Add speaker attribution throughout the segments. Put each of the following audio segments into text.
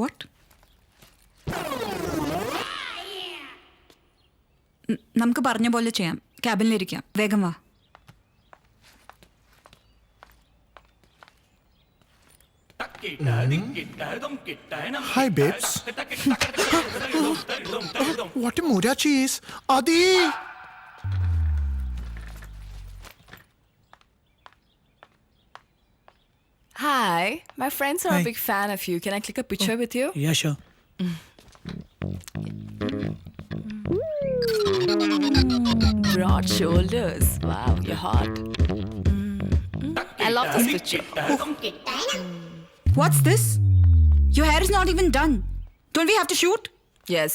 Speaker 1: What? നമുക്ക് പറഞ്ഞ പോലെ ചെയ്യാം. ക്യാബിനിലിരിക്കാം. വേഗം വാ.
Speaker 2: Hi, babes. What a mood she is. Adi!
Speaker 3: Hi, my friends are
Speaker 4: Hi.
Speaker 3: a big fan of you. Can I click a picture with you?
Speaker 4: Yeah, sure.
Speaker 3: Broad shoulders. Wow, you're hot. I love this picture.
Speaker 1: What's this? Your hair is not even done. Don't we have to shoot?
Speaker 3: Yes.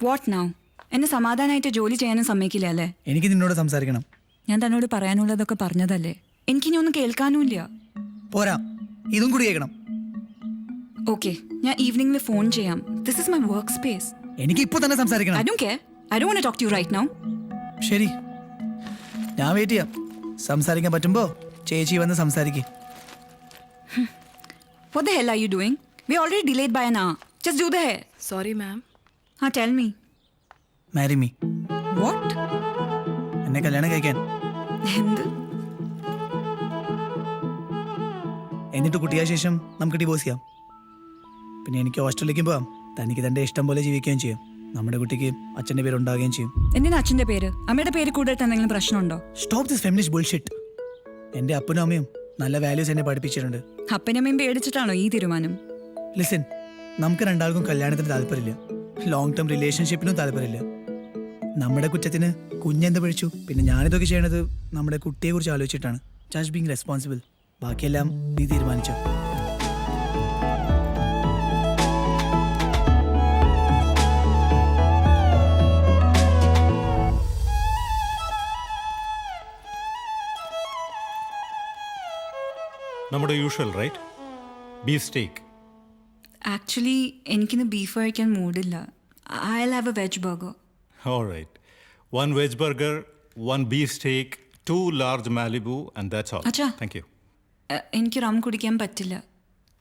Speaker 1: What now? എന്നെ സമാധാനമായിട്ട് ജോലി ചെയ്യാനും സമ്മതിക്കില്ല അല്ലേ?
Speaker 4: എനിക്ക് നിന്നോട് സംസാരിക്കണം.
Speaker 1: ഞാൻ തന്നോട് പറയാനുള്ളതൊക്കെ പറഞ്ഞതല്ലേ? എനിക്കിനി ഒന്നും കേൾക്കാനുമില്ല.
Speaker 4: പോരാ, ഇതും കൂടി കേൾക്കണം.
Speaker 1: ഓക്കെ, ഞാൻ ഈവനിംഗിൽ ഫോൺ ചെയ്യാം. This is my work space.
Speaker 4: എനിക്ക് ഇപ്പൊ തന്നെ സംസാരിക്കണം.
Speaker 1: I don't care. I don't want to talk to you right now.
Speaker 4: ശരി, ഞാൻ വെയിറ്റ് ചെയ്യാം. സംസാരിക്കാൻ പറ്റുമ്പോ ചേച്ചി വന്ന് സംസാരിക്കേ.
Speaker 1: What the hell are you doing? We already delayed by an hour. Just do the hair.
Speaker 3: Sorry, ma'am.
Speaker 1: Tell me.
Speaker 4: Marry me.
Speaker 1: What?
Speaker 4: എന്നെ കല്യാണം കഴിക്കാൻ.
Speaker 1: എന്ത്?
Speaker 4: എന്നിട്ട് കുട്ടിയായ ശേഷം നമുക്ക് ഡിവോഴ്സ് ചെയ്യാം. പിന്നെ എനിക്ക് ഓസ്ട്രേലിയക്കും പോവാം. തനിക്ക് തന്റെ ഇഷ്ടം പോലെ ജീവിക്കുകയും ചെയ്യും. നമ്മുടെ കുട്ടിക്ക് അച്ഛൻ്റെ പേര് ഉണ്ടാവുകയും ചെയ്യും.
Speaker 1: എന്തിനാ അച്ഛൻ്റെ പേര്? അമ്മയുടെ പേര് കൂടുതൽ എന്തെങ്കിലും പ്രശ്നമുണ്ടോ?
Speaker 4: Stop this feminist bullshit. എൻ്റെ അപ്പനും അമ്മയും നല്ല വാല്യൂസ് എന്നെ പഠിപ്പിച്ചിട്ടുണ്ട്.
Speaker 1: അപ്പനമ്മയും പേടിച്ചിട്ടാണോ ഈ തീരുമാനം?
Speaker 4: ലിസൺ, നമുക്ക് രണ്ടാൾക്കും കല്യാണത്തിന് താല്പര്യമില്ല. ലോങ് ടേം റിലേഷൻഷിപ്പിനും താല്പര്യമില്ല. നമ്മുടെ കുറ്റത്തിന് കുഞ്ഞെന്ത് പഴിച്ചു? പിന്നെ ഞാനിതൊക്കെ ചെയ്യണത് നമ്മുടെ കുട്ടിയെ കുറിച്ച് ആലോചിച്ചിട്ടാണ്. Just being responsible. ബാക്കിയെല്ലാം നീ തീരുമാനിച്ചോ.
Speaker 5: നമ്മുടെ usual right, beef steak.
Speaker 1: Actually എനിക്കിന്ന് ബീഫ് കഴിക്കാൻ മൂഡില്ല. I'll have a veg burger.
Speaker 5: All right. 1 veg burger, 1 beef steak, 2 large Malibu, and that's all.
Speaker 1: അച്ഛാ.
Speaker 5: Thank you.
Speaker 1: എനിക്ക് റം കുടിക്കാൻ പറ്റില്ല.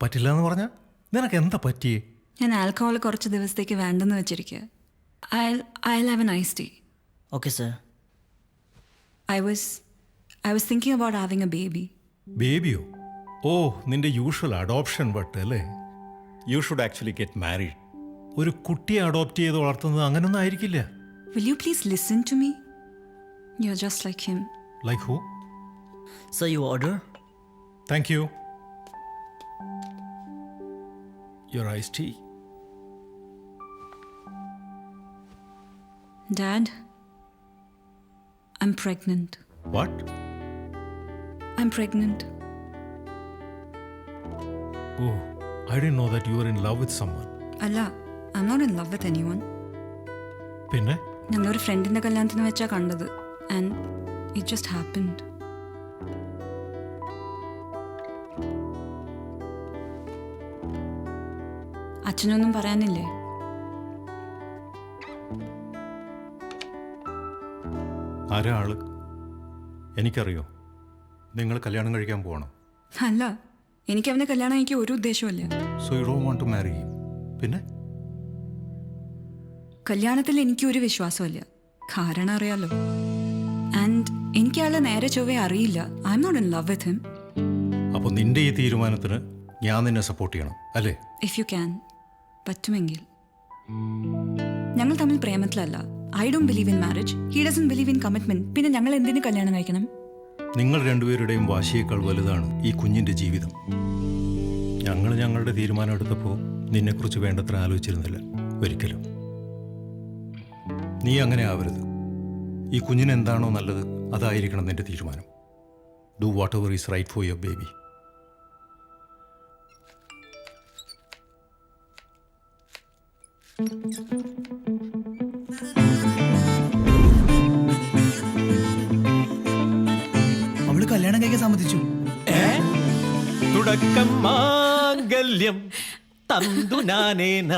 Speaker 5: പറ്റില്ല എന്ന് പറഞ്ഞാൽ നിനക്ക് എന്താ പറ്റിയേ?
Speaker 1: ഞാൻ ആൽക്കഹോൾ കുറച്ച് ദിവസത്തേക്ക് വേണ്ടെന്ന് വെച്ചിരിക്കുക. I'll have a nice tea.
Speaker 4: Okay sir.
Speaker 1: I was thinking about having a baby.
Speaker 5: ബേബിയോ? ഓ, നിന്റെ യൂഷ്വൽ അഡോപ്ഷൻ ബട്ട് അല്ലേ? You should actually get married. ഒരു കുട്ടിയെ അഡോപ്റ്റ് ചെയ്ത് വളർത്തുന്നത് അങ്ങനൊന്നും ആയിരിക്കില്ല.
Speaker 1: Will you please listen to me? You're just like him.
Speaker 5: Like who?
Speaker 4: Sir, you order?
Speaker 5: Thank you. Your iced tea.
Speaker 1: Dad, I'm pregnant.
Speaker 5: What?
Speaker 1: I'm pregnant.
Speaker 5: Oh, I didn't know that you were in love with someone.
Speaker 1: അല്ല, I'm not in love with anyone.
Speaker 5: പിന്നെ?
Speaker 1: ഞങ്ങളൊരു ഫ്രണ്ടിന്റെ കല്യാണത്തിന് വെച്ചാ കണ്ടത്. And it just happened. അച്ഛനൊന്നും പറയാനില്ലേ?
Speaker 5: ആരാ ആള്? എനിക്കറിയോ. നിങ്ങൾ കല്യാണം കഴിക്കാൻ പോകണം.
Speaker 1: അല്ല, എനിക്ക് അവനെ കല്യാണം കഴിക്കാൻ ഒരു ഉദ്ദേശമില്ല.
Speaker 5: So you don't want to marry him. പിന്നെ?
Speaker 1: കല്യാണത്തിൽ എനിക്കൊരു വിശ്വാസമില്ല. കാരണം അറിയാലോ. ആൻഡ് എനിക്ക് ആളെ നേരെ ചൊവ്വേ അറിയില്ല. I'm not in love with him.
Speaker 5: അപ്പോൾ നിന്റെ ഈ തീരുമാനത്തിന് ഞാൻ നിന്നെ സപ്പോർട്ട് ചെയ്യണം അല്ലേ?
Speaker 1: ഇഫ് യു ക്യാൻ, പറ്റുമെങ്കിൽ. ഞങ്ങൾ തമ്മിൽ പ്രേമത്തിലല്ല. I don't believe in marriage. He doesn't believe in commitment. പിന്നെ ഞങ്ങൾ എന്തിനു കല്യാണം കഴിക്കണം?
Speaker 5: നിങ്ങൾ രണ്ടുപേരുടെയും വാശിയേക്കാൾ വലുതാണ് ഈ കുഞ്ഞിൻ്റെ ജീവിതം. ഞങ്ങൾ ഞങ്ങളുടെ തീരുമാനം എടുത്തപ്പോൾ നിന്നെക്കുറിച്ച് വേണ്ടത്ര ആലോചിച്ചിരുന്നില്ല ഒരിക്കലും. നീ അങ്ങനെ ആവരുത്. ഈ കുഞ്ഞിന് എന്താണോ നല്ലത് അതായിരിക്കണം നിന്റെ തീരുമാനം. Do whatever is right for your baby.
Speaker 4: അവള് കല്യാണം കഴിക്കാൻ സമ്മതിച്ചു.
Speaker 6: തുടക്കം മാംഗല്യം തന്തു നാനേന,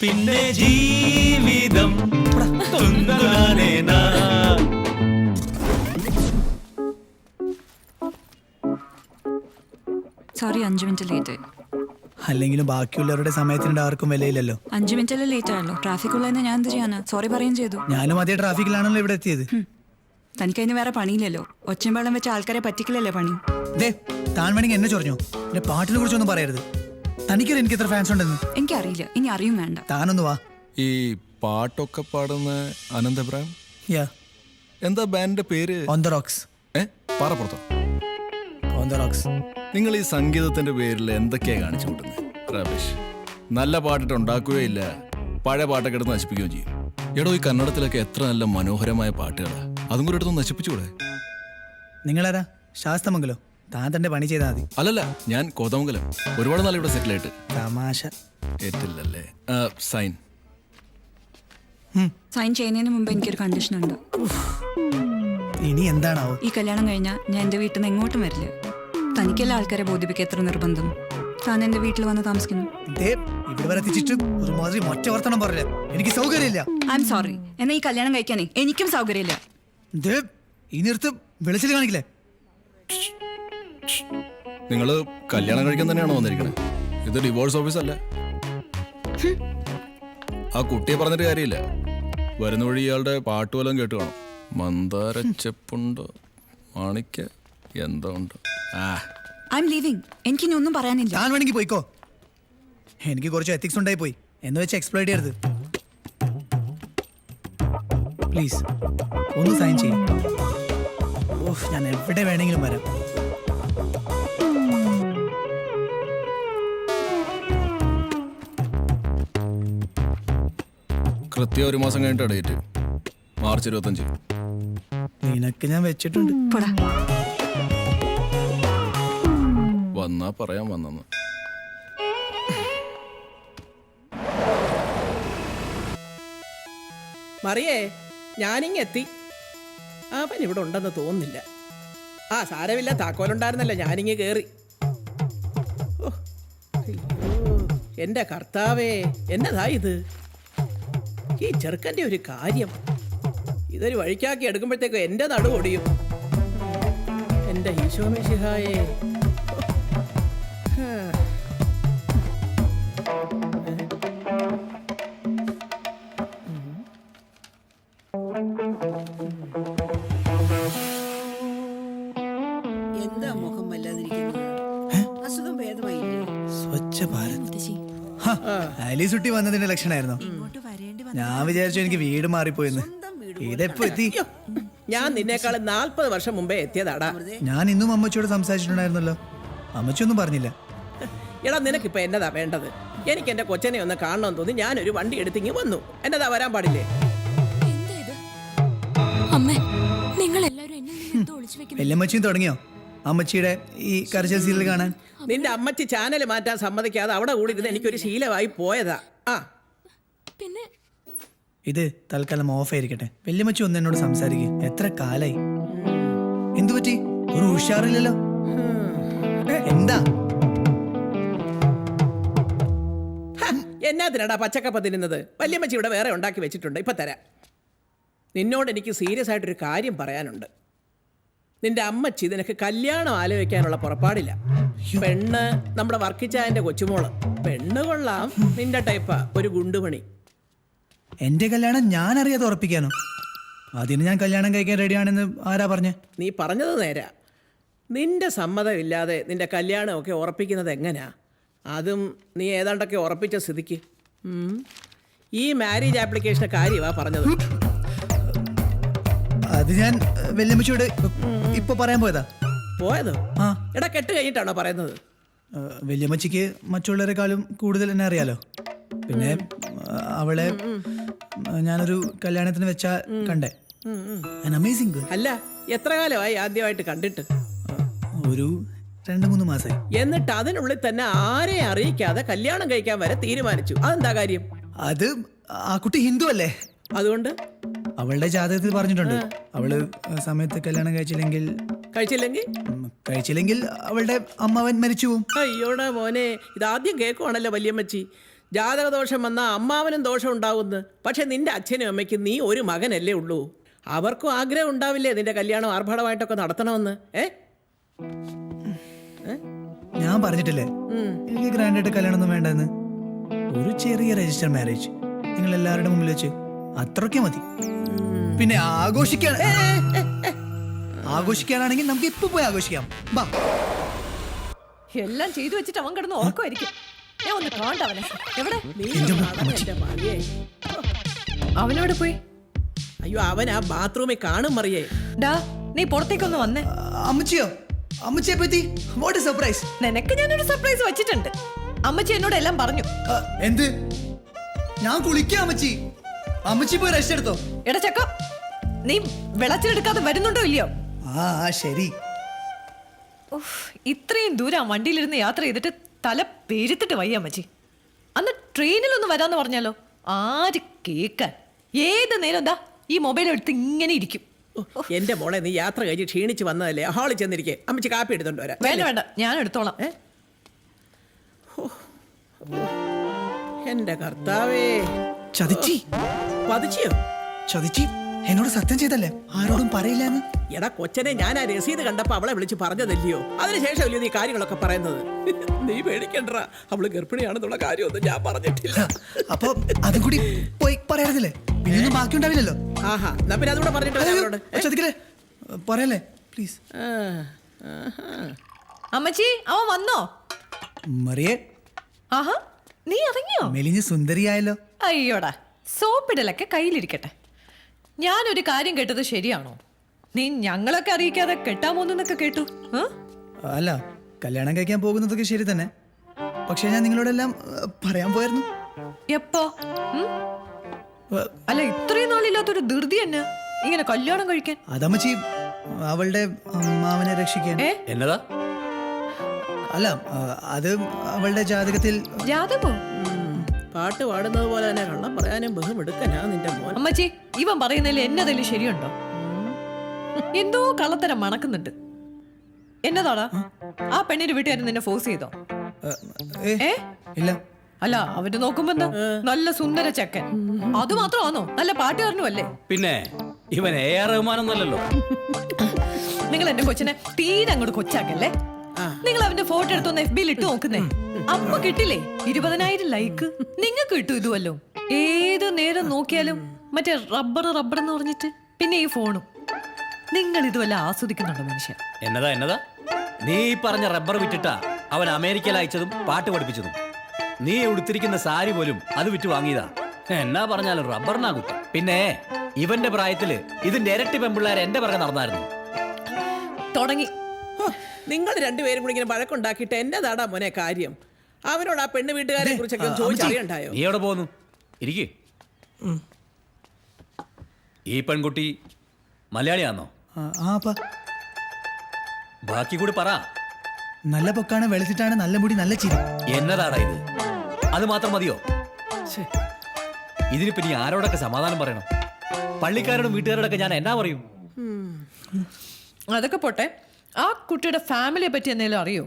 Speaker 6: പിന്നെ ജീവിതം തുന്തനാനേന.
Speaker 1: Sorry, 5 minute late.
Speaker 4: അല്ലെങ്കിലും ബാക്കിയുള്ളവരുടെ സമയത്തിൻ്റെ ആർക്കും വിലയില്ലല്ലോ.
Speaker 1: 5 മിനിറ്റല്ലേ ലേറ്റ് ആയല്ലോ. ട്രാഫിക് ഉള്ളതിന് ഞാൻ എന്ത് ചെയ്യാനാ? സോറി പറയുകയും ചെയ്തു.
Speaker 4: ഞാനും അതേ ട്രാഫിക്കിലാണല്ലോ ഇവിടെ എത്തിയത്.
Speaker 1: തനിക്ക് അതിന് വേറെ പണിയില്ലല്ലോ. ഒച്ചയും വെള്ളം വെച്ച ആൾക്കാരെ പറ്റിക്കലല്ലേ പണി.
Speaker 4: ദേ താൻ വേണമെങ്കിൽ എന്നെ ചൊറിഞ്ഞോ. എന്റെ പാട്ടിനെ കുറിച്ചൊന്നും പറയരുത്. തനിക്കറിയാം എനിക്ക് എത്ര ഫാൻസ് ഉണ്ടെന്ന്.
Speaker 1: എനിക്കറിയില്ല, ഇനി അറിയും വേണ്ട.
Speaker 4: താനൊന്ന് വാ.
Speaker 7: ഈ പാട്ടൊക്കെ പാടുന്ന അനന്തപുരം
Speaker 4: യാ
Speaker 7: എന്താ ബാൻഡിന്റെ പേര്?
Speaker 4: On the rocks.
Speaker 7: പാറപ്പുറത്തോ?
Speaker 4: On the rocks.
Speaker 7: നിങ്ങൾ ഈ സംഗീതത്തിന്റെ പേരിൽ എന്തൊക്കെയാ കാണിച്ചു കൂട്ടുന്നത് റബീഷ്? നല്ല പാട്ടിട്ട് ഉണ്ടാക്കുകയില്ല, പഴയ പാട്ടൊക്കെ എടുത്ത് നശിപ്പിക്കുകയും ചെയ്യും. എടോ ഈ കന്നഡത്തിലൊക്കെ എത്ര നല്ല മനോഹരമായ പാട്ടുകളാ, അതും കൂടെ എടുത്ത് നശിപ്പിച്ചുകൂടെ?
Speaker 4: നിങ്ങളാരാ? ശാസ്തമംഗലോ? താൻ തന്റെ പണി ചെയ്താൽ മതി.
Speaker 7: അല്ലല്ല, ഞാൻ കോതമംഗലം. ഒരുപാട് നാൾ ഇവിടെ സെറ്റിൽ ആയിട്ട്.
Speaker 4: തമാശ.
Speaker 7: ഏറ്റില്ലല്ലേ? സൈൻ.
Speaker 1: സൈൻ ചെയ്യുന്നതിന് മുമ്പ് എനിക്കൊരു കണ്ടീഷൻ ഉണ്ട്.
Speaker 4: ഇനി എന്താണാവോ?
Speaker 1: ഈ കല്യാണം കഴിഞ്ഞാൽ ഞാൻ എൻ്റെ വീട്ടിൽ നിന്ന് എങ്ങോട്ടും വരില്ല. തനിക്കെല്ലാം ആൾക്കാരെ ബോധിപ്പിക്കുക എത്ര നിർബന്ധം. താൻ എൻ്റെ വീട്ടിൽ വന്ന് താമസിക്കുന്നു.
Speaker 4: ഇവിടെ വരെ എത്തിച്ചിട്ട് ഒരുമാതിരി മൊറ്റ വർത്തനം പറയില്ല. എനിക്ക് സൗകര്യമില്ല.
Speaker 1: I am sorry. എന്നാൽ ഈ കല്യാണം കഴിക്കാനേ എനിക്കും സൗകര്യമില്ല.
Speaker 4: ഈ നിർത്ത് വെളിച്ചിൽ കാണിക്കില്ലേ?
Speaker 7: നിങ്ങൾ കല്യാണം കഴിക്കാൻ തന്നെയാണോ വന്നിരിക്കണേ? ഇത് ഡിവോഴ്സ് ഓഫീസ് അല്ല. ആ കുട്ടിയെ പറഞ്ഞിട്ട് കാര്യമില്ല. വരുന്ന വഴി ഇയാളുടെ പാട്ട് വല്ലതും കേട്ട് കാണും. മന്ദാര ചെപ്പുണ്ടോ മാണിക്ക എന്തോ ഉണ്ട്.
Speaker 1: I am leaving. എനിക്കിനി ഒന്നും പറയാനില്ല.
Speaker 4: ഞാൻ വേണമെങ്കിൽ പോയിക്കോ. എനിക്ക് കുറച്ച് എത്തിക്സ് ഉണ്ടായി പോയി എന്ന് വെച്ച് എക്സ്പ്ലോയിറ്റ് ചെയ്യരുത് പ്ലീസ്. ഒന്ന് സൈൻ ചെയ്യും. ഞാൻ എവിടെ വേണമെങ്കിലും വരാം.
Speaker 7: കൃത്യം 1 മാസം കഴിഞ്ഞിട്ട് ഡേറ്റ് മാർച്ച് 25.
Speaker 4: നിനക്ക് ഞാൻ വെച്ചിട്ടുണ്ട്.
Speaker 1: പോടാ.
Speaker 7: വന്നാ പറയാൻ വന്നെന്ന്.
Speaker 8: മറിയേ, ഞാനിങ്ങെത്തി. അവൻ ഇവിടെ ഉണ്ടെന്ന് തോന്നുന്നില്ല. ആ സാരമില്ല, താക്കോലുണ്ടായിരുന്നല്ലോ, ഞാനിങ്ങ് കയറി. ഓ അയ്യോ, എൻ്റെ കർത്താവേ, എന്നതാ ഇത്? ഈ ചെറുക്കൻ്റെ ഒരു കാര്യം. ഇതൊരു വഴിക്കാക്കി എടുക്കുമ്പോഴത്തേക്കും എൻ്റെ നടു ഒടിയും. എൻ്റെ ഈശോമിശിഹായേ.
Speaker 9: എന്താ മുഖം വല്ലാതിരിക്കുന്നത്? അസുഖം ഭേദമായില്ലേ?
Speaker 4: സ്വച്ഛ ഭാരത്. അലിസുട്ടി വന്നതിന്റെ ലക്ഷണമായിരുന്നോ? ഞാൻ വിചാരിച്ചു എനിക്ക് വീട് മാറിപ്പോയെന്ന്. ഇതെപ്പോ എത്തി?
Speaker 8: ഞാൻ നിന്നേക്കാളും 40 വർഷം മുമ്പേ എത്തിയതാടാ.
Speaker 4: ഞാൻ ഇന്നും അമ്മച്ചിയോട് സംസാരിച്ചിട്ടുണ്ടായിരുന്നല്ലോ. അമ്മച്ചിയൊന്നും പറഞ്ഞില്ല.
Speaker 8: എടാ, നിനക്കിപ്പോ എന്നതാ വേണ്ടത്? എനിക്ക് എന്റെ കൊച്ചനെ ഒന്ന് കാണണമെന്ന് തോന്നി ഞാനൊരു വണ്ടി എടുത്തിങ്ങി വന്നു. എന്നതാ, വരാൻ പാടില്ലേ?
Speaker 4: വല്യമ്മച്ചിയും തുടങ്ങിയോ അമ്മച്ചിയുടെ ഈ കരച്ചിൽ സീരിയൽ കാണാൻ?
Speaker 8: നിന്റെ അമ്മച്ചി ചാനൽ മാറ്റാൻ സമ്മതിക്കാതെ അവിടെ കൂടി ഇരുന്ന് എനിക്കൊരു ശീലമായി പോയതാ.
Speaker 3: പിന്നെ
Speaker 4: ഇത് തൽക്കാലം ഓഫ് ആയിരിക്കട്ടെ. വല്യമ്മച്ചി ഒന്ന് എന്നോട് സംസാരിക്കും. എത്ര കാലായി? എന്തു പറ്റി? ഒരു ഉഷാറില്ലല്ലോ. എന്താ?
Speaker 8: എന്നാത്തിനാടാ പച്ചക്കപ്പ തിന്നുന്നത്? വല്യമ്മച്ചി ഇവിടെ വേറെ ഉണ്ടാക്കി വെച്ചിട്ടുണ്ട്, ഇപ്പൊ തരാം. നിന്നോട് എനിക്ക് സീരിയസ് ആയിട്ടൊരു കാര്യം പറയാനുണ്ട്. നിന്റെ അമ്മച്ചി നിനക്ക് കല്യാണം ആലോചിക്കാനുള്ള പുറപ്പാടില്ല. പെണ്ണ് നമ്മുടെ വർക്കിച്ചായന്റെ കൊച്ചുമോള്. പെണ്ണ് കൊള്ളാം, നിന്റെ ടൈപ്പാ, ഒരു ഗുണ്ടുമണി.
Speaker 4: എന്റെ കല്യാണം ഞാൻ അറിയാതെ ഉറപ്പിക്കാനോ? അതിന് ഞാൻ കല്യാണം കഴിക്കാൻ റെഡിയാണെന്ന് ആരാ പറഞ്ഞേ?
Speaker 8: നീ പറഞ്ഞത് നേരാ. നിന്റെ സമ്മതമില്ലാതെ നിന്റെ കല്യാണമൊക്കെ ഉറപ്പിക്കുന്നത് എങ്ങനെയാ? അതും നീ ഏതാണ്ടൊക്കെ ഉറപ്പിച്ച സ്ഥിതിക്ക്. ഈ മാരേജ് ആപ്ലിക്കേഷന്റെ കാര്യമാ പറഞ്ഞത്.
Speaker 4: അത് ഞാൻ വല്യമ്മച്ചിയോട് ഇപ്പൊ പറയാൻ പോയതാ.
Speaker 8: പോയതോ?
Speaker 4: ആ.
Speaker 8: എടാ, കെട്ട് കഴിഞ്ഞിട്ടാണോ പറയുന്നത്?
Speaker 4: വല്യമ്മച്ചിക്ക് മറ്റുള്ളവരെക്കാളും കൂടുതൽ എന്നെ അറിയാലോ. പിന്നെ അവളെ ഞാനൊരു കല്യാണത്തിന് വെച്ചാ കണ്ടേ. Amazing girl.
Speaker 8: അല്ല, എത്ര കാലമായി ആദ്യമായിട്ട് കണ്ടിട്ട്?
Speaker 4: ഒരു 2-3 മാസമായി.
Speaker 8: എന്നിട്ട് അതിനുള്ളിൽ തന്നെ ആരെയും അറിയിക്കാതെ കല്യാണം കഴിക്കാൻ വരെ തീരുമാനിച്ചു. അതെന്താ കാര്യം?
Speaker 4: അത് ആ കുട്ടി ഹിന്ദു അല്ലേ?
Speaker 8: അതുകൊണ്ട്
Speaker 4: അവളുടെ ജാതകത്തിൽ പറഞ്ഞിട്ടുണ്ട്, അവള് സമയത്ത് കല്യാണം കഴിച്ചില്ലെങ്കിൽ അവളുടെ അമ്മാവൻ മരിച്ചു പോവും.
Speaker 8: അയ്യോടാ മോനെ, ഇതാദ്യം കേൾക്കുവാണല്ലോ വല്യമ്മച്ചി. ജാതകദോഷം വന്നാൽ അമ്മാവനും ദോഷം ഉണ്ടാവുമെന്ന്. പക്ഷെ നിന്റെ അച്ഛനും അമ്മയ്ക്കും നീ ഒരു മകനല്ലേ ഉള്ളൂ. അവർക്കും ആഗ്രഹം ഉണ്ടാവില്ലേ നിന്റെ കല്യാണം ആർഭാടമായിട്ടൊക്കെ നടത്തണമെന്ന്?
Speaker 4: ഞാൻ പറഞ്ഞിട്ടില്ലേ എനിക്ക് ഗ്രാൻഡായിട്ട് കല്യാണം ഒന്നും വേണ്ടെന്ന്. ഒരു ചെറിയ രജിസ്റ്റർ മാരേജ് നിങ്ങൾ എല്ലാവരുടെ മുമ്പിൽ വെച്ച് അത്രയ്ക്ക് മതി. പിന്നെ ആഘോഷിക്കാനാണെങ്കിൽ നമുക്ക് ഇപ്പൊ പോയി ആഘോഷിക്കാം. ബാ.
Speaker 3: എല്ലാം ചെയ്തു വെച്ചിട്ട് അവൻ കിടന്ന് ഉറക്കമായിരിക്കും. ഞാൻ ഒന്ന് കാണണ്ട അവനെ. എവിടെ
Speaker 8: എന്റെ മറിയേ.
Speaker 3: അവനോട് പോയി?
Speaker 8: അയ്യോ അവൻ ആ ബാത്റൂമിൽ കാണും മറിയേ.
Speaker 3: ഡാ നീ പുറത്തേക്കൊന്ന് വന്നേ.
Speaker 4: അമ്മച്ചിയോ? അമ്മച്ചിയെ പറ്റി വാട്ട് സർപ്രൈസ്.
Speaker 3: നിനക്ക് ഞാനൊരു സർപ്രൈസ് വെച്ചിട്ടുണ്ട്. അമ്മച്ചി എന്നോട് എല്ലാം പറഞ്ഞു.
Speaker 4: എന്ത്? ഞാൻ കുളിക്കാം അമ്മച്ചി. അമ്മച്ചി പോയി റെസ്റ്റ് എടുത്തോ.
Speaker 3: എടാ ചക്ക, നീ വെളച്ചിലെടുക്കാതെ വരുന്നുണ്ടോ ഇല്ലയോ?
Speaker 4: ആ ശരി.
Speaker 3: ഇത്രയും ദൂരം വണ്ടിയിലിരുന്ന് യാത്ര ചെയ്തിട്ട് തല പെരുത്തിട്ട് വയ്യ അമ്മച്ചി. അന്ന് ട്രെയിനിലൊന്ന് വരാന്ന് പറഞ്ഞാലോ? ആര് കേക്കാൻ? ഏത് നേരം എന്താ ഈ മൊബൈൽ എടുത്ത് ഇങ്ങനെ ഇരിക്കും.
Speaker 8: എന്റെ മോളെ നീ യാത്ര കഴിഞ്ഞ് ക്ഷീണിച്ച് വന്നതല്ലേ, ഹാളിൽ ചെന്നിരിക്കേ. അമ്മച്ചി കാപ്പി എടുത്തോണ്ട് വരാം.
Speaker 3: വേണ്ട വേണ്ട, ഞാൻ എടുത്തോളാം.
Speaker 8: എന്റെ കർത്താവേ.
Speaker 4: ചതിച്ചി.
Speaker 8: പതിച്ചിയോ?
Speaker 4: ചതിച്ചി എന്നോട് സത്യം ചെയ്തല്ലേ ആരോടും പറയില്ലെന്ന്.
Speaker 8: എടാ കൊച്ചനെ ഞാൻ ആ രസീത് കണ്ടപ്പോ അവളെ വിളിച്ച് പറഞ്ഞതല്ലയോ? അതിനുശേഷമല്ലയോ നീ കാര്യങ്ങളൊക്കെ പറയുന്നത്? നീ പേടിക്കണ്ടാ, അവള് ഗർഭിണിയാണെന്നുള്ള കാര്യമൊന്നും ഞാൻ പറഞ്ഞിട്ടില്ല.
Speaker 4: അപ്പൊ അതും കൂടി പോയി പറയാറില്ലേ? പിന്നെയൊന്നും ബാക്കി ഉണ്ടാവില്ലല്ലോ.
Speaker 8: ആഹാ, എന്നാ പിന്നെ അതുകൂടെ പറഞ്ഞിട്ട്
Speaker 4: ചതിക്കല്ലേ, പറയല്ലേ പ്ലീസ്.
Speaker 3: അമ്മച്ചി അവൻ വന്നോ?
Speaker 4: മറിയേ,
Speaker 3: ആഹാ നീ ഇറങ്ങിയോ?
Speaker 4: മെലിഞ്ഞ് സുന്ദരിയായല്ലോ.
Speaker 3: അയ്യോടാ, സോപ്പിടലൊക്കെ കയ്യിലിരിക്കട്ടെ. ഞാനൊരു കാര്യം കേട്ടത് ശരിയാണോ? നീ ഞങ്ങളൊക്കെ അറിയിക്കാതെ കെട്ടാമോന്നൊക്കെ കേട്ടു.
Speaker 4: അല്ല, കല്യാണം കഴിക്കാൻ പോകുന്നതൊക്കെ ശരി തന്നെ. പക്ഷെ ഞാൻ നിങ്ങളോടെല്ലാം പറയാൻ പോയായിരുന്നു.
Speaker 3: എപ്പോ? അല്ല, ഇത്രയും നാളില്ലാത്തൊരു ധൃതി തന്നെ ഇങ്ങനെ കല്യാണം കഴിക്കാൻ.
Speaker 4: അതമ്മച്ചി അവളുടെ അമ്മാവനെ രക്ഷിക്കാൻ.
Speaker 6: എന്നതാ?
Speaker 4: അല്ല, അത് അവളുടെ ജാതകത്തിൽ.
Speaker 3: ജാതകോ?
Speaker 8: പാട്ട് പാടുന്നത് പോലെ തന്നെ കള്ളം പറയാനും ബഹുമെടുക്കനാ നിന്റെ മോൻ.
Speaker 3: അമ്മച്ചി, ഇവൻ പറയുന്നതിൽ എന്നതിൽ ശരിയുണ്ടോ? എന്തോ കള്ളത്തരം മണക്കുന്നുണ്ട്. എന്നതാടാ? ആ പെണ്ണിന്റെ വീട്ടുകാരൻ നിന്നെ ഫോഴ്സ് ചെയ്തോ?
Speaker 4: ഇല്ല.
Speaker 3: അല്ല, അവര് നോക്കുമ്പോ എന്താ നല്ല സുന്ദര ചെക്കൻ. അത് മാത്രമാണോ? നല്ല പാട്ടുകാരനും അല്ലേ?
Speaker 6: പിന്നെ ഇവൻ AR റഹ്മാനൊന്നുമല്ലല്ലോ.
Speaker 3: നിങ്ങൾ എന്റെ കൊച്ചിനെ തീരെ അങ്ങോട്ട് കൊച്ചാക്കല്ലേ. നിങ്ങൾ അവന്റെ ഫോട്ടോ എടുത്തൊന്ന് FB ഇട്ട് നോക്കുന്നേ. അപ്പൊ കിട്ടില്ലേ 20,000 ലൈക്ക്. നിങ്ങൾക്ക് കിട്ടും ഇതുവല്ലോ. ഏത് നേരം നോക്കിയാലും മറ്റേ റബ്ബർ എന്ന് പറഞ്ഞിട്ട്, പിന്നെ ഈ ഫോണും. നിങ്ങൾ ഇതുവല്ല ആസ്വദിക്കുന്നുണ്ടോ മനുഷ്യ?
Speaker 6: എന്നതാ നീ പറഞ്ഞ റബ്ബർ വിറ്റിട്ടാ അവൻ അമേരിക്കയിൽ അയച്ചതും പാട്ട് പഠിപ്പിച്ചതും. നീ ഉടുത്തിരിക്കുന്ന സാരി പോലും അത് വിറ്റ് വാങ്ങിയതാ. എന്നാ പറഞ്ഞാലും റബ്ബറിനാ കുറ്റം. പിന്നെ ഇവന്റെ പ്രായത്തില് ഇതിന്റെ ഇരട്ടി പെമ്പിള്ളേർ എന്റെ പിറകെ നടന്നായിരുന്നു.
Speaker 3: തുടങ്ങി.
Speaker 8: നിങ്ങൾ രണ്ടുപേരും കൂടി ഇങ്ങനെ വഴക്കുണ്ടാക്കിയിട്ട് എന്നതാടാ മോനെ കാര്യം? അവനോട് ആ പെണ്ണ് വീട്ടുകാരെ കുറിച്ചൊക്കെ ചോദിച്ചറിയണ്ടായോ?
Speaker 6: നീ എവിടെ പോകുന്നു? ഇരിക്കേ. ഈ പെൺകുട്ടി മലയാളിയാണോ? ബാക്കി കൂടി പറ.
Speaker 4: നല്ല പൊക്കാണ്, വെളുത്തിട്ടാണ്, നല്ല മുടി, നല്ല ചിരി.
Speaker 6: എന്നതാടാ ഇത്? അത് മാത്രം മതിയോ? ഇതിനിപ്പോ നീ ആരോടൊക്കെ സമാധാനം പറയണം? പള്ളിക്കാരോടും വീട്ടുകാരോടൊക്കെ ഞാൻ എന്നാ പറയും?
Speaker 3: അതൊക്കെ പോട്ടെ, ആ കുട്ടിയുടെ ഫാമിലിയെ പറ്റി എന്തെങ്കിലും അറിയോ?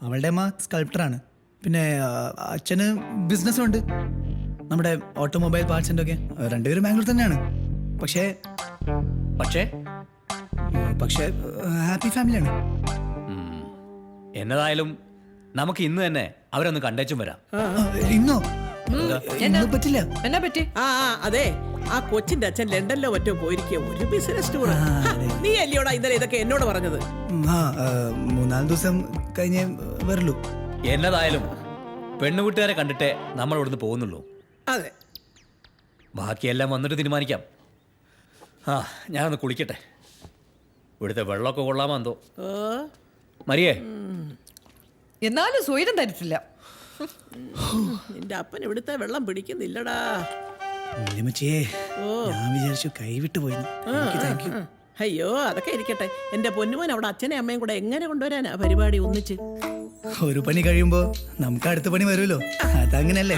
Speaker 4: അവളുടെ അമ്മ സ്കൾപ്റ്ററാണ്. പിന്നെ അച്ഛന് ബിസിനസ്സും ഉണ്ട്, നമ്മുടെ ഓട്ടോമൊബൈൽ പാർട്സിൻ്റെ ഒക്കെ. രണ്ടുപേരും ബാംഗ്ലൂർ തന്നെയാണ്. പക്ഷേ ഹാപ്പി ഫാമിലിയാണ്.
Speaker 6: എന്നതായാലും നമുക്ക് ഇന്ന് തന്നെ അവരൊന്ന് കണ്ടേച്ചും വരാം.
Speaker 4: ഇന്നോ? പറ്റില്ല.
Speaker 3: എന്നാ പറ്റി?
Speaker 8: അതെ, ആ കൊച്ചിന്റെ അച്ഛൻ ലണ്ടനിലോ മറ്റോ പോയിരിക്കുക, ഒരു ബിസിനസ് ടൂർ. നീ അല്ലയോടാ ഇന്നലെ ഇതൊക്കെ എന്നോട് പറഞ്ഞത്?
Speaker 4: 3-4 ദിവസം കഴിഞ്ഞേ വരുള്ളൂ.
Speaker 6: എന്നതായാലും പെണ്ണുകൂട്ടുകാരെ കണ്ടിട്ടേ നമ്മൾ ഇവിടുന്ന് പോകുന്നുള്ളൂ.
Speaker 8: അതെ,
Speaker 6: ബാക്കിയെല്ലാം വന്നിട്ട് തീരുമാനിക്കാം. ഞാനൊന്ന് കുളിക്കട്ടെ. ഇവിടുത്തെ വെള്ളമൊക്കെ കൊള്ളാമോ എന്തോ. മരിയേ,
Speaker 3: എന്നാലും സ്വൈരം തരത്തില്ല.
Speaker 8: നിന്റെ അപ്പൻ ഇവിടുത്തെ വെള്ളം പിടിക്കുന്നില്ലടാ.
Speaker 4: ഞാൻ വിചാരിച്ചു കൈവിട്ടു പോയി.
Speaker 8: അയ്യോ, അതൊക്കെ ഇരിക്കട്ടെ. എന്റെ പൊന്നുമോൻ അവിടെ അച്ഛനെ അമ്മയും കൂടെ എങ്ങനെ കൊണ്ടുവരാനാ പരിപാടി ഒന്നിച്ച്?
Speaker 4: ഒരു പണി കഴിയുമ്പോ നമുക്ക് അടുത്ത പണി വരുമല്ലോ, അതങ്ങനല്ലേ?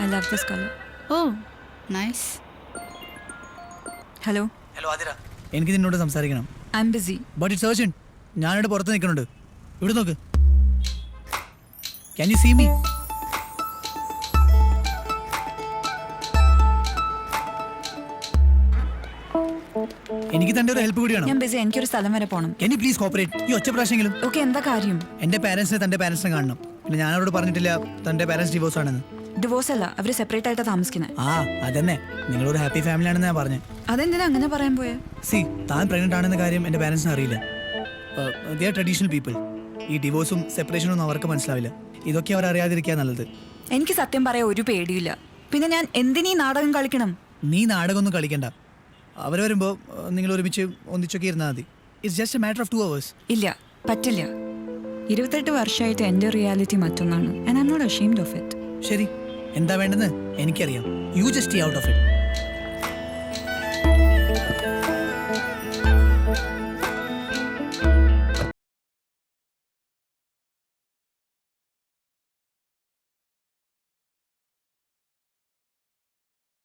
Speaker 1: I love this color. Oh, nice. Hello.
Speaker 4: Athira, എനിക്ക് നിന്നോട് സംസാരിക്കണം.
Speaker 1: I'm busy.
Speaker 4: But it's urgent. ഞാനിവിടെ പുറത്ത് നിൽക്കുന്നുണ്ട്. ഇവിടെ നോക്ക്. Can you see me? എനിക്ക് തന്റെ ഒരു ഹെൽപ്പ് കൂടി വേണം.
Speaker 1: ഞാൻ ബിസി, എനിക്കൊരു സ്ഥലം വരെ പോകണം.
Speaker 4: Can you please cooperate? ഈ ഒറ്റ പ്രാവശ്യമെങ്കിലും
Speaker 1: ഓക്കെ, എന്താ കാര്യം?
Speaker 4: എന്റെ പാരന്റ്സിനെ തന്റെ പാരന്റ്സിനെ കാണണം. പിന്നെ ഞാൻ അവരോട് പറഞ്ഞിട്ടില്ല തന്റെ പാരന്റ്സ് ഡിവോഴ്സ് ആണെന്ന്.
Speaker 1: ഡിവോഴ്സ് അല്ല, അവര് സെപ്പറേറ്റ് ആയിട്ടാ താമസിക്കുന്നത്.
Speaker 4: ആ അതന്നെ, നിങ്ങളൊരു ഹാപ്പി ഫാമിലി ആണെന്ന് ഞാൻ പറഞ്ഞത്.
Speaker 1: അതെന്തിനാ അങ്ങനെ പറയാൻ പോയെ?
Speaker 4: താൻ പ്രഗ്നന്റ് ആണെന്ന കാര്യം എന്റെ പാരന്റ്സിന് അറിയില്ല. They are traditional people. ഈ ഡിവോഴ്സും സെപ്പറേഷനും ഒന്നും അവർക്ക് മനസ്സിലാവില്ല. ഇതൊക്കെ അവർ അറിയാതിരിക്കാൻ നല്ലത്.
Speaker 1: എനിക്ക് സത്യം പറയാൻ ഒരു പേടിയില്ല. പിന്നെ ഞാൻ എന്തിനീ നാടകം കളിക്കണം?
Speaker 4: നീ നാടകമൊന്നും കളിക്കണ്ട. അവർ വരുമ്പോൾ നിങ്ങൾ ഒരുമിച്ച് ഒന്നിച്ചൊക്കെ ഇരുന്നാൽ മതി. It's just a matter of 2 hours.
Speaker 1: ഇല്ല, പറ്റില്ല. 28 വർഷമായിട്ട് എൻ്റെ റിയാലിറ്റി മറ്റൊന്നാണ്. And I am not ashamed of it.
Speaker 4: ശരി, എന്താ വേണ്ടെന്ന് എനിക്കറിയാം. You just stay out of it.